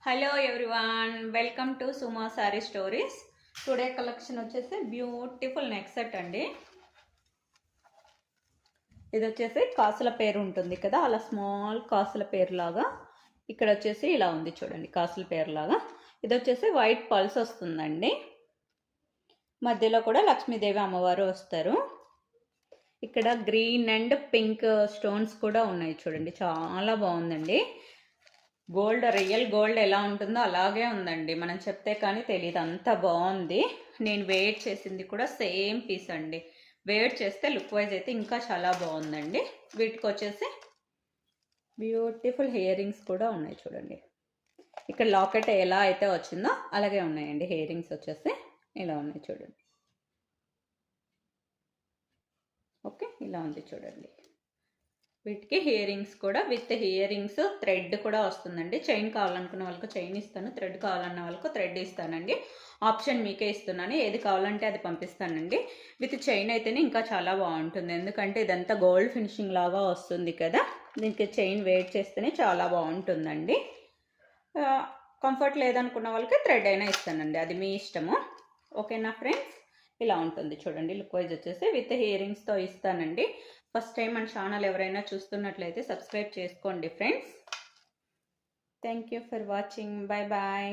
Hello everyone, welcome to Suma sorry stories. Today collection వచ్చేసి beautiful neck set అండి. ఇది వచ్చేసి కాసుల పేరు ఉంటుంది కదా, అలా స్మాల్ కాసుల పేరు లాగా ఇక్కడ వచ్చేసి ఇలా ఉంది చూడండి, కాసుల పేరు లాగా. ఇది వచ్చేసి వైట్ పల్స్ వస్తుందండి. మధ్యలో కూడా లక్ష్మీదేవి అమ్మవారు వస్తారు. ఇక్కడ గ్రీన్ అండ్ పింక్ స్టోన్స్ కూడా ఉన్నాయి చూడండి, చాలా బాగుందండి. గోల్డ్, రియల్ గోల్డ్ ఎలా ఉంటుందో అలాగే ఉందండి, మనం చెప్తే కానీ తెలియదు, అంత బాగుంది. నేను వేర్ చేసింది కూడా సేమ్ పీస్ అండి. వేర్ చేస్తే లుక్ వైజ్ అయితే ఇంకా చాలా బాగుందండి. వీటికి వచ్చేసి బ్యూటిఫుల్ ఇయర్ రింగ్స్ కూడా ఉన్నాయి చూడండి. ఇక్కడ లాకెట్ ఎలా అయితే వచ్చిందో అలాగే ఉన్నాయండి. ఇయర్ రింగ్స్ వచ్చేసి ఇలా ఉన్నాయి చూడండి. ఓకే, ఇలా ఉంది చూడండి. వీటికి ఇయర్ రింగ్స్ కూడా విత్ ఇయర్ రింగ్స్ థ్రెడ్ కూడా వస్తుందండి. చైన్ కావాలనుకున్న వాళ్ళకి చైన్ ఇస్తాను, థ్రెడ్ కావాలన్న వాళ్ళకు థ్రెడ్ ఇస్తానండి. ఆప్షన్ మీకే ఇస్తున్నాను, ఏది కావాలంటే అది పంపిస్తానండి. విత్ చైన్ అయితేనే ఇంకా చాలా బాగుంటుంది, ఎందుకంటే ఇదంతా గోల్డ్ ఫినిషింగ్ లాగా వస్తుంది కదా. దీనికి చైన్ వేర్ చేస్తేనే చాలా బాగుంటుందండి. కంఫర్ట్ లేదనుకున్న వాళ్ళకి థ్రెడ్ అయినా ఇస్తానండి, అది మీ ఇష్టము. ఓకేనా ఫ్రెండ్స్, ఇలా ఉంటుంది చూడండి. లుక్ వైజ్ వచ్చేసి విత్ ఇయర్ రింగ్స్తో ఇస్తానండి. ఫస్ట్ టైం మన ఛానల్ ఎవరైనా చూస్తున్నట్లయితే సబ్స్క్రైబ్ చేసుకోండి friends. Thank you for watching. Bye bye.